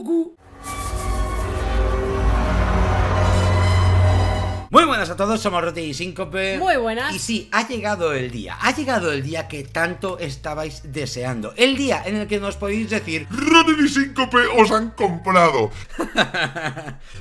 cucú. Muy buenas a todos, somos Roti y Síncope. Muy buenas. Y sí, ha llegado el día que tanto estabais deseando. El día en el que nos podéis decir: Roti y Síncope os han comprado.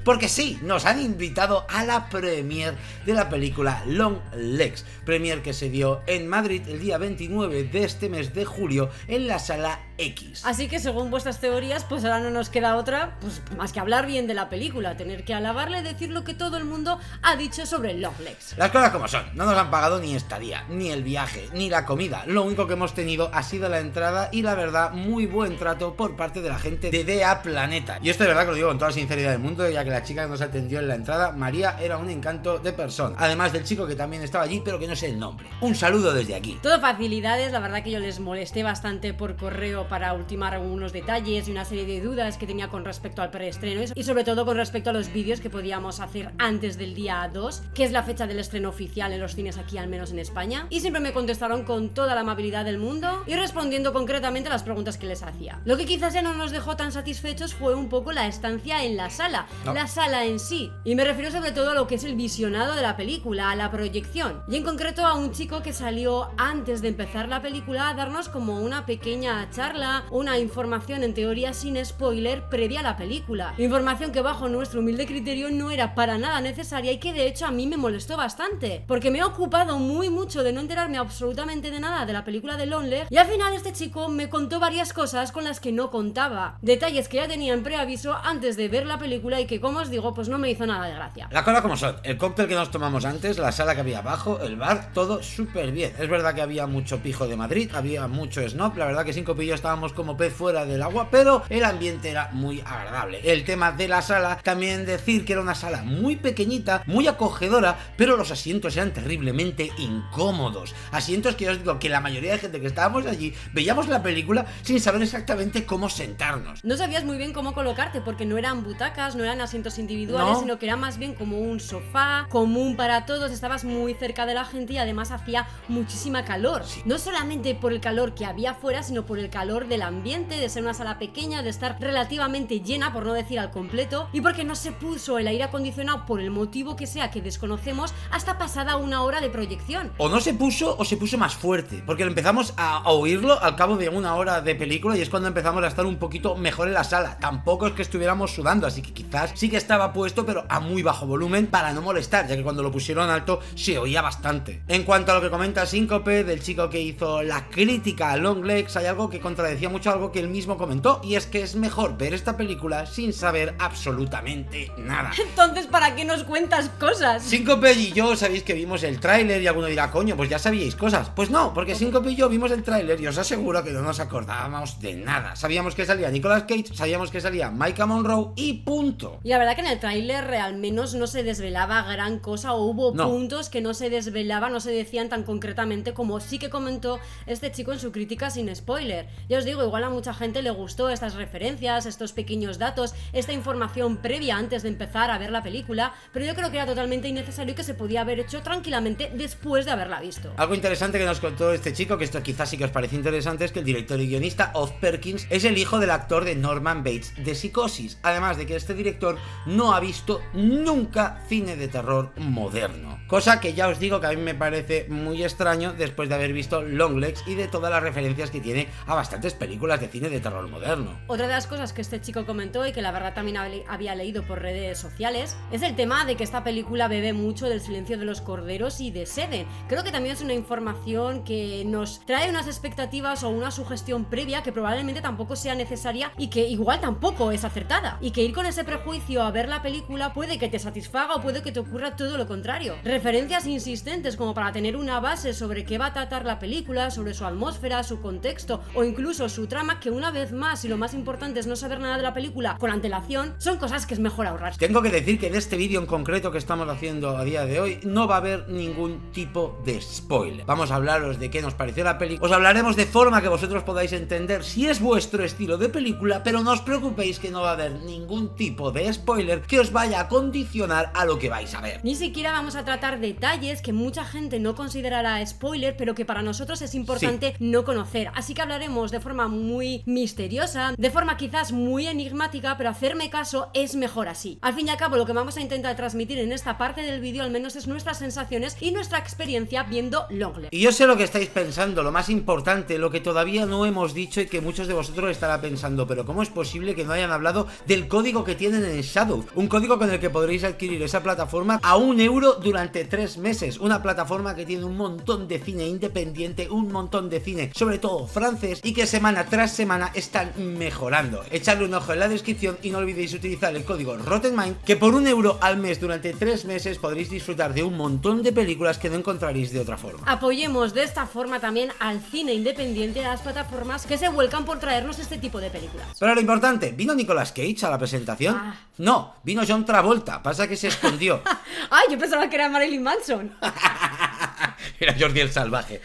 Porque sí, nos han invitado a la premiere de la película Long Legs. Premiere que se dio en Madrid el día 29 de este mes de julio en la Sala X. Así que según vuestras teorías, pues ahora no nos queda otra, pues más que hablar bien de la película, tener que alabarle, decir lo que todo el mundo ha dicho sobre Long Legs. Las cosas como son, no nos han pagado ni estadía, ni el viaje, ni la comida. Lo único que hemos tenido ha sido la entrada y la verdad, muy buen trato por parte de la gente de DA Planeta. Y esto de verdad que lo digo con toda la sinceridad del mundo, ya que la chica que nos atendió en la entrada, María, era un encanto de persona. Además del chico que también estaba allí, pero que no sé el nombre. Un saludo desde aquí. Todo facilidades, la verdad que yo les molesté bastante por correo para ultimar algunos detalles y una serie de dudas que tenía con respecto al preestreno y sobre todo con respecto a los vídeos que podíamos hacer antes del día 2, que es la fecha del estreno oficial en los cines aquí, al menos en España, y siempre me contestaron con toda la amabilidad del mundo y respondiendo concretamente a las preguntas que les hacía. Lo que quizás ya no nos dejó tan satisfechos fue un poco la estancia en la sala, la sala en sí, y me refiero sobre todo a lo que es el visionado de la película, a la proyección, y en concreto a un chico que salió antes de empezar la película a darnos como una pequeña charla, una información en teoría sin spoiler previa a la película, información que bajo nuestro humilde criterio no era para nada necesaria y que de hecho a mí me molestó bastante, porque me he ocupado mucho de no enterarme absolutamente de nada de la película de Long Legs, y al final este chico me contó varias cosas con las que no contaba, detalles que ya tenía en preaviso antes de ver la película y que, como os digo, pues no me hizo nada de gracia. La cosa como son, el cóctel que nos tomamos antes, la sala que había abajo, el bar, todo súper bien. Es verdad que había mucho pijo de Madrid, había mucho snob, la verdad que Síncope y yo estábamos como pez fuera del agua, pero el ambiente era muy agradable. El tema de la sala, también decir que era una sala muy pequeñita, muy acogedora, pero los asientos eran terriblemente incómodos. Asientos que yo os digo que la mayoría de gente que estábamos allí veíamos la película sin saber exactamente cómo sentarnos. No sabías muy bien cómo colocarte porque no eran butacas, no eran asientos individuales, sino que era más bien como un sofá común para todos. Estabas muy cerca de la gente y además hacía muchísima calor. Sí. No solamente por el calor que había afuera, sino por el calor del ambiente, de ser una sala pequeña, de estar relativamente llena, por no decir al completo, y porque no se puso el aire acondicionado por el motivo que sea, que desconocemos, hasta pasada una hora de proyección. O no se puso o se puso más fuerte, porque empezamos a oírlo al cabo de una hora de película y es cuando empezamos a estar un poquito mejor en la sala. Tampoco es que estuviéramos sudando, así que quizás sí que estaba puesto, pero a muy bajo volumen para no molestar, ya que cuando lo pusieron alto se oía bastante. En cuanto a lo que comenta Síncope del chico que hizo la crítica a Long Legs, hay algo que contradecía mucho algo que él mismo comentó, y es que es mejor ver esta película sin saber absolutamente nada. Entonces, ¿para qué nos cuentas cosas? Síncope y yo sabéis que vimos el tráiler y alguno dirá, coño, pues ya sabíais cosas. Pues no, porque Síncope y yo vimos el tráiler y os aseguro que no nos acordábamos de nada. Sabíamos que salía Nicolas Cage, sabíamos que salía Maika Monroe y punto. Y la verdad que en el tráiler al menos no se desvelaba gran cosa, o hubo puntos que no se desvelaban, no se decían tan concretamente como sí que comentó este chico en su crítica sin spoiler. Ya os digo, igual a mucha gente le gustó estas referencias, estos pequeños datos, esta información previa antes de empezar a ver la película, pero yo creo que era totalmente innecesario y que se podía haber hecho tranquilamente después de haberla visto. Algo interesante que nos contó este chico, que esto quizás sí que os parece interesante, es que el director y guionista Oz Perkins es el hijo del actor de Norman Bates de Psicosis, además de que este director no ha visto nunca cine de terror moderno, cosa que ya os digo que a mí me parece muy extraño después de haber visto Long Legs y de todas las referencias que tiene a bastantes películas de cine de terror moderno. Otra de las cosas que este chico comentó y que la verdad también había leído por redes sociales es el tema de que esta película bebe mucho del Silencio de los Corderos y de Seven. Creo que también es una información que nos trae unas expectativas o una sugestión previa que probablemente tampoco sea necesaria y que igual tampoco es acertada, y que ir con ese prejuicio a ver la película puede que te satisfaga o puede que te ocurra todo lo contrario. Referencias insistentes como para tener una base sobre qué va a tratar la película, sobre su atmósfera, su contexto o incluso su trama, que una vez más, y lo más importante es no saber nada de la película con antelación, son cosas que es mejor ahorrar. Tengo que decir que de este vídeo en concreto que estamos haciendo a día de hoy no va a haber ningún tipo de spoiler. Vamos a hablaros de qué nos pareció la película, os hablaremos de forma que vosotros podáis entender si es vuestro estilo de película, pero no os preocupéis que no va a haber ningún tipo de spoiler que os vaya a condicionar a lo que vais a ver. Ni siquiera vamos a tratar detalles que mucha gente no considerará spoiler, pero que para nosotros es importante no conocer. Así que hablaremos de forma muy misteriosa, de forma quizás muy enigmática, pero hacerme caso es mejor así. Al fin y al cabo, lo que vamos a intentar transmitir en esta parte del vídeo al menos es nuestras sensaciones y nuestra experiencia viendo Longlegs. Y yo sé lo que estáis pensando, lo más importante, lo que todavía no hemos dicho y que muchos de vosotros estará pensando, pero ¿cómo es posible que no hayan hablado del código que tienen en Shadow? Un código con el que podréis adquirir esa plataforma a €1 durante 3 meses. Una plataforma que tiene un montón de cine independiente, un montón de cine, sobre todo francés, y que semana tras semana están mejorando. Echadle un ojo en la descripción y no olvidéis utilizar el código RottenMind, que por €1 al mes durante 3 meses podréis disfrutar de un montón de películas que no encontraréis de otra forma. Apoyemos de esta forma también al cine independiente de las plataformas que se vuelcan por traernos este tipo de películas. Pero lo importante, ¿vino Nicolas Cage a la presentación? No, vino John Travolta, pasa que se escondió. ¡Ay, yo pensaba que era Marilyn Manson! Era Jordi el Salvaje.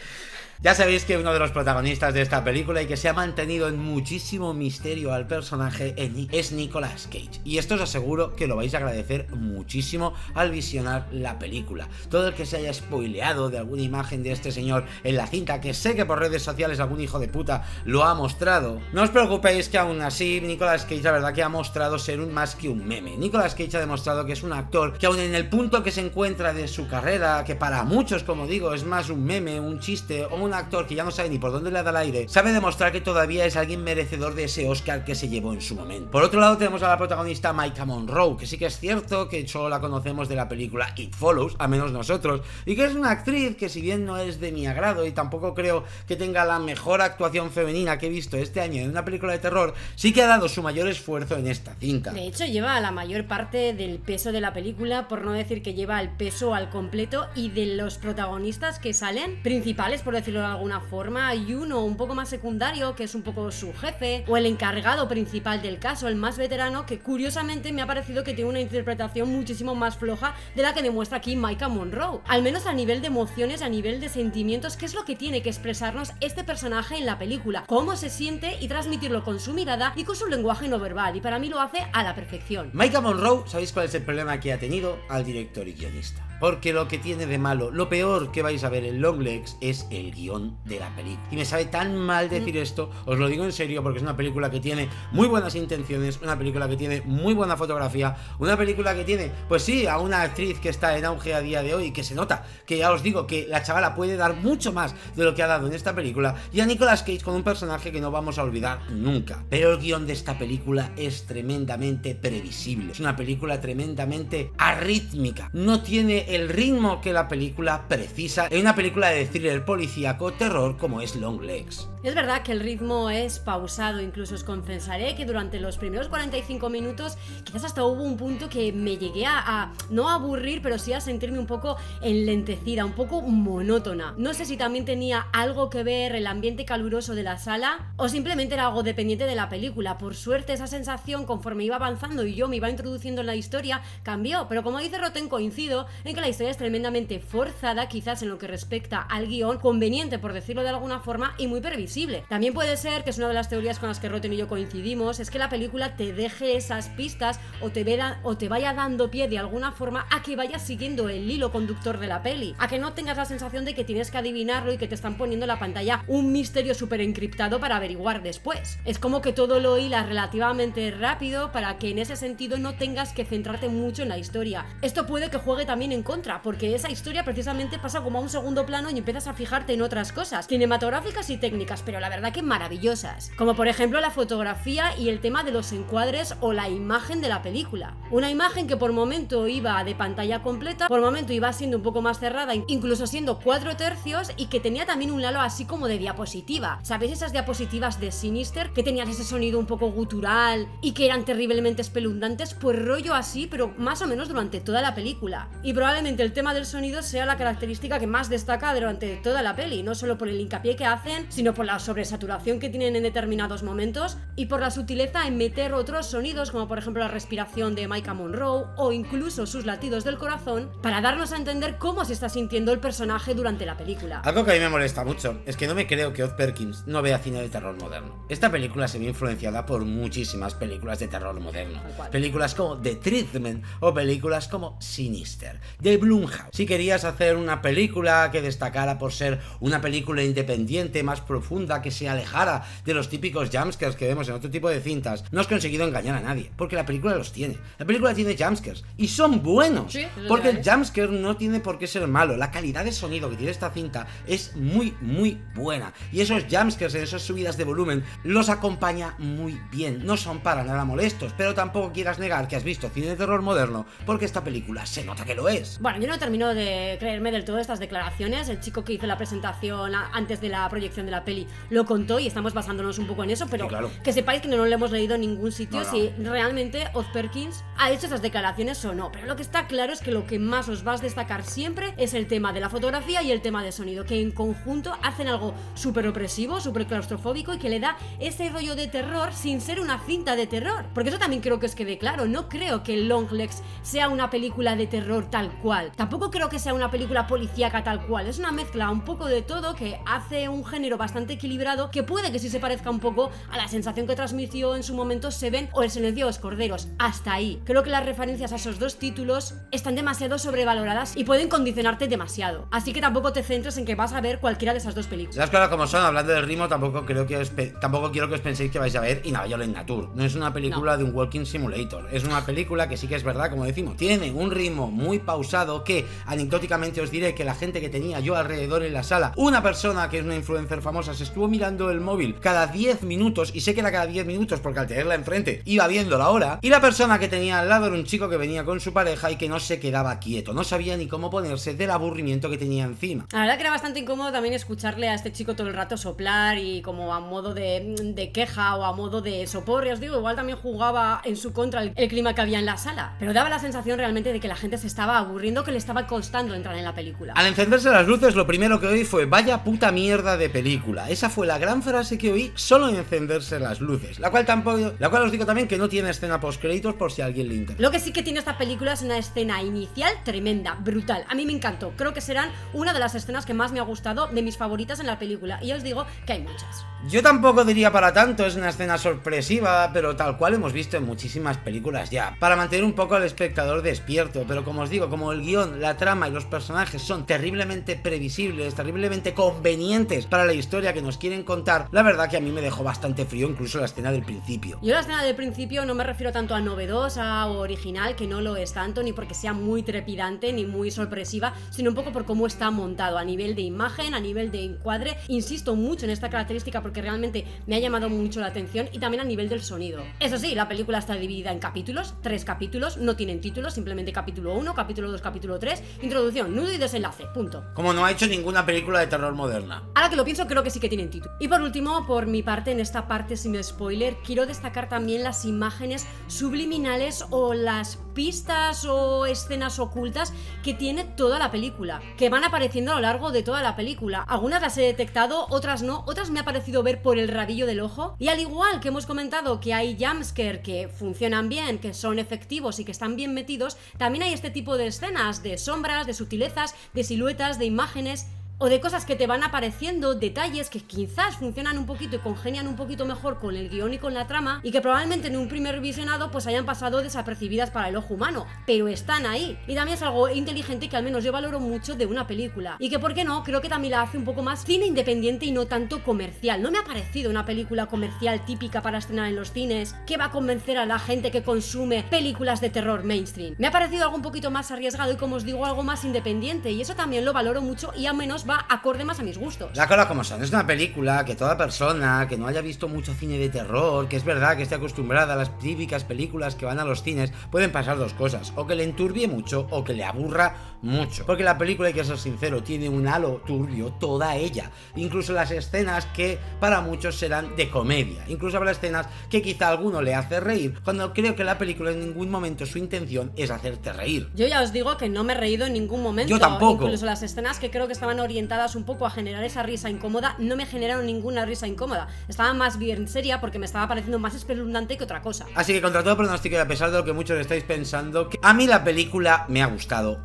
Ya sabéis que uno de los protagonistas de esta película y que se ha mantenido en muchísimo misterio al personaje es Nicolas Cage. Y esto os aseguro que lo vais a agradecer muchísimo al visionar la película. Todo el que se haya spoileado de alguna imagen de este señor en la cinta, que sé que por redes sociales algún hijo de puta lo ha mostrado, no os preocupéis que aún así Nicolas Cage la verdad que ha mostrado ser más que un meme. Nicolas Cage ha demostrado que es un actor que aún en el punto que se encuentra de su carrera, que para muchos, como digo, es más un meme, un chiste o un actor que ya no sabe ni por dónde le da el aire, sabe demostrar que todavía es alguien merecedor de ese Oscar que se llevó en su momento. Por otro lado tenemos a la protagonista Maika Monroe, que sí que es cierto que solo la conocemos de la película It Follows, a menos nosotros, y que es una actriz que si bien no es de mi agrado y tampoco creo que tenga la mejor actuación femenina que he visto este año en una película de terror, sí que ha dado su mayor esfuerzo en esta cinta. De hecho lleva la mayor parte del peso de la película, por no decir que lleva el peso al completo, y de los protagonistas que salen, principales por decirlo de alguna forma, hay uno un poco más secundario que es un poco su jefe o el encargado principal del caso, el más veterano, que curiosamente me ha parecido que tiene una interpretación muchísimo más floja de la que demuestra aquí Maika Monroe, al menos a nivel de emociones, a nivel de sentimientos, que es lo que tiene que expresarnos este personaje en la película, cómo se siente y transmitirlo con su mirada y con su lenguaje no verbal, y para mí lo hace a la perfección. Maika Monroe, ¿sabéis cuál es el problema que ha tenido? Al director y guionista. Porque lo que tiene de malo, lo peor que vais a ver en Longlegs es el guión de la película. Y me sabe tan mal decir esto, os lo digo en serio, porque es una película que tiene muy buenas intenciones, una película que tiene muy buena fotografía, una película que tiene, pues sí, a una actriz que está en auge a día de hoy, que se nota, que ya os digo que la chavala puede dar mucho más de lo que ha dado en esta película, y a Nicolas Cage con un personaje que no vamos a olvidar nunca. Pero el guión de esta película es tremendamente previsible, es una película tremendamente arrítmica, no tiene el ritmo que la película precisa en una película de thriller policíaco terror como es Longlegs. Es verdad que el ritmo es pausado, incluso os confesaré que durante los primeros 45 minutos quizás hasta hubo un punto que me llegué a no aburrir, pero sí a sentirme un poco enlentecida, un poco monótona. No sé si también tenía algo que ver el ambiente caluroso de la sala o simplemente era algo dependiente de la película. Por suerte esa sensación, conforme iba avanzando y yo me iba introduciendo en la historia, cambió, pero como dice Rotten, coincido en que la historia es tremendamente forzada, quizás en lo que respecta al guión, conveniente por decirlo de alguna forma y muy previsible. También puede ser, que es una de las teorías con las que Rotten y yo coincidimos, es que la película te deje esas pistas o te vaya dando pie de alguna forma a que vayas siguiendo el hilo conductor de la peli, a que no tengas la sensación de que tienes que adivinarlo y que te están poniendo en la pantalla un misterio súper encriptado para averiguar después. Es como que todo lo hilas relativamente rápido para que en ese sentido no tengas que centrarte mucho en la historia. Esto puede que juegue también en contra, porque esa historia precisamente pasa como a un segundo plano y empiezas a fijarte en otras cosas cinematográficas y técnicas, pero la verdad que maravillosas, como por ejemplo la fotografía y el tema de los encuadres o la imagen de la película. Una imagen que por momento iba de pantalla completa, por momento iba siendo un poco más cerrada, incluso siendo 4/3, y que tenía también un halo así como de diapositiva. ¿Sabéis esas diapositivas de Sinister que tenían ese sonido un poco gutural y que eran terriblemente espeluznantes? Pues rollo así, pero más o menos durante toda la película. Y probablemente el tema del sonido sea la característica que más destaca durante toda la peli, no solo por el hincapié que hacen, sino por la sobresaturación que tienen en determinados momentos y por la sutileza en meter otros sonidos, como por ejemplo la respiración de Maika Monroe o incluso sus latidos del corazón, para darnos a entender cómo se está sintiendo el personaje durante la película. Algo que a mí me molesta mucho es que no me creo que Oz Perkins no vea cine de terror moderno. Esta película se ve influenciada por muchísimas películas de terror moderno, películas como The Treatment o películas como Sinister, de Blumhouse. Si querías hacer una película que destacara por ser una película independiente, más profunda, profunda, que se alejara de los típicos jumpscares que vemos en otro tipo de cintas, no has conseguido engañar a nadie, porque la película los tiene. La película tiene jumpscares y son buenos, sí, porque el jumpscare no tiene por qué ser malo. La calidad de sonido que tiene esta cinta es muy buena, y esos jumpscares en esas subidas de volumen los acompaña muy bien, no son para nada molestos, pero tampoco quieras negar que has visto cine de terror moderno, porque esta película se nota que lo es. Bueno, yo no termino de creerme del todo estas declaraciones. El chico que hizo la presentación antes de la proyección de la peli lo contó y estamos basándonos un poco en eso, pero sí, claro, que sepáis que no lo hemos leído en ningún sitio no. si realmente Oz Perkins ha hecho esas declaraciones o no. Pero lo que está claro es que lo que más os va a destacar siempre es el tema de la fotografía y el tema de sonido, que en conjunto hacen algo súper opresivo, súper claustrofóbico y que le da ese rollo de terror sin ser una cinta de terror. Porque eso también creo que os quede claro. No creo que Longlegs sea una película de terror tal cual. Tampoco creo que sea una película policíaca tal cual. Es una mezcla un poco de todo que hace un género bastante equilibrado, que puede que sí se parezca un poco a la sensación que transmitió en su momento Seven o El silencio de los corderos. Hasta ahí. Creo que las referencias a esos dos títulos están demasiado sobrevaloradas y pueden condicionarte demasiado. Así que tampoco te centres en que vas a ver cualquiera de esas dos películas. Las cosas como son, hablando del ritmo, tampoco quiero que os penséis que vais a ver Inavailable Nature. No es una película de un walking simulator. Es una película que sí que es verdad, como decimos, tiene un ritmo muy pausado, que anecdóticamente os diré que la gente que tenía yo alrededor en la sala, una persona que es una influencer famosa se estuvo mirando el móvil cada 10 minutos, y sé que era cada 10 minutos porque al tenerla enfrente iba viendo la hora, y la persona que tenía al lado era un chico que venía con su pareja y que no se quedaba quieto, no sabía ni cómo ponerse del aburrimiento que tenía encima. La verdad que era bastante incómodo también escucharle a este chico todo el rato soplar y como a modo de queja o a modo de soporre. Os digo, igual también jugaba en su contra el clima que había en la sala, pero daba la sensación realmente de que la gente se estaba aburriendo, que le estaba costando entrar en la película. Al encenderse las luces, lo primero que oí fue: vaya puta mierda de película. Esa fue la gran frase que oí solo en encenderse las luces, la cual os digo también que no tiene escena post créditos, por si a alguien le interesa. Lo que sí que tiene esta película es una escena inicial tremenda, brutal. A mí me encantó. Creo que serán una de las escenas que más me ha gustado, de mis favoritas en la película, y ya os digo que hay muchas. Yo tampoco diría para tanto, es una escena sorpresiva, pero tal cual hemos visto en muchísimas películas ya, para mantener un poco al espectador despierto. Pero como os digo, como el guión, la trama y los personajes son terriblemente previsibles, terriblemente convenientes para la historia que nos quieren contar, la verdad que a mí me dejó bastante frío incluso la escena del principio. Yo la escena del principio no me refiero tanto a novedosa o original, que no lo es tanto, ni porque sea muy trepidante ni muy sorpresiva, sino un poco por cómo está montado a nivel de imagen, a nivel de encuadre. Insisto mucho en esta característica porque realmente me ha llamado mucho la atención, y también a nivel del sonido. Eso sí, la película está dividida en capítulos, 3 capítulos, no tienen títulos, simplemente capítulo 1, capítulo 2, capítulo 3, introducción, nudo y desenlace, punto. Como no ha hecho ninguna película de terror moderna. Ahora que lo pienso, creo que sí que tienen título. Y por último, por mi parte, en esta parte sin spoiler, quiero destacar también las imágenes subliminales o las pistas o escenas ocultas que tiene toda la película, que van apareciendo a lo largo de toda la película. Algunas las he detectado, otras no, otras me ha parecido ver por el rabillo del ojo, y al igual que hemos comentado que hay jumpscare que funcionan bien, que son efectivos y que están bien metidos, también hay este tipo de escenas, de sombras, de sutilezas, de siluetas, de imágenes o de cosas que te van apareciendo, detalles que quizás funcionan un poquito y congenian un poquito mejor con el guión y con la trama, y que probablemente en un primer visionado pues hayan pasado desapercibidas para el ojo humano, pero están ahí. Y también es algo inteligente que al menos yo valoro mucho de una película, y que, ¿por qué no?, creo que también la hace un poco más cine independiente y no tanto comercial. No me ha parecido una película comercial típica para estrenar en los cines, que va a convencer a la gente que consume películas de terror mainstream. Me ha parecido algo un poquito más arriesgado y, como os digo, algo más independiente, y eso también lo valoro mucho, y al menos va acorde más a mis gustos. La cosa como son, es una película que toda persona que no haya visto mucho cine de terror, que es verdad que esté acostumbrada a las típicas películas que van a los cines, pueden pasar dos cosas: o que le enturbie mucho o que le aburra mucho. Porque la película, hay que ser sincero, tiene un halo turbio toda ella. Incluso las escenas que para muchos serán de comedia. Incluso habrá escenas que quizá a alguno le hace reír, cuando creo que la película en ningún momento su intención es hacerte reír. Yo ya os digo que no me he reído en ningún momento. Yo tampoco. Incluso las escenas que creo que estaban orientadas un poco a generar esa risa incómoda, no me generaron ninguna risa incómoda. Estaba más bien seria porque me estaba pareciendo más espeluznante que otra cosa. Así que, contra todo pronóstico, y a pesar de lo que muchos estáis pensando, que a mí la película me ha gustado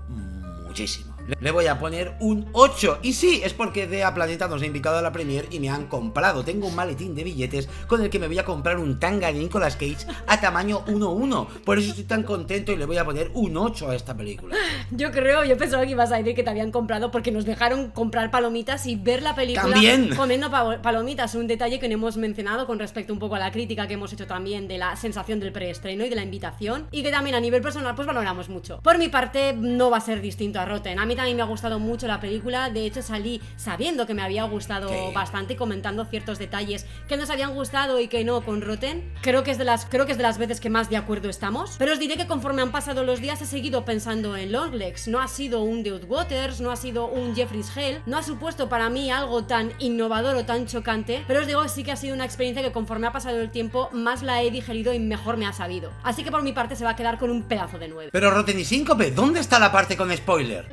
muchísimo. Le voy a poner un 8. Y sí, es porque DEA Planeta nos ha invitado a la premier y me han comprado. Tengo un maletín de billetes con el que me voy a comprar un tanga de Nicolas Cage a tamaño 1:1. Por eso estoy tan contento y le voy a poner un 8 a esta película. Yo pensaba que ibas a decir que te habían comprado porque nos dejaron comprar palomitas y ver la película ¡También! Comiendo palomitas. Un detalle que no hemos mencionado con respecto un poco a la crítica que hemos hecho también de la sensación del preestreno y de la invitación, y que también a nivel personal pues valoramos mucho. Por mi parte no va a ser distinto a Rotten. A mí también me ha gustado mucho la película. De hecho salí sabiendo que me había gustado bastante, comentando ciertos detalles que nos habían gustado y que no con Rotten. Creo que es de las veces que más de acuerdo estamos. Pero os diré que conforme han pasado los días he seguido pensando en Longlegs. No ha sido un Dead Waters, no ha sido un Jeffrey's Hell, no ha supuesto para mí algo tan innovador o tan chocante, pero os digo que sí que ha sido una experiencia que conforme ha pasado el tiempo más la he digerido y mejor me ha sabido. Así que por mi parte se va a quedar con un pedazo de 9. Pero Rotten y Síncope, ¿dónde está la parte con spoiler?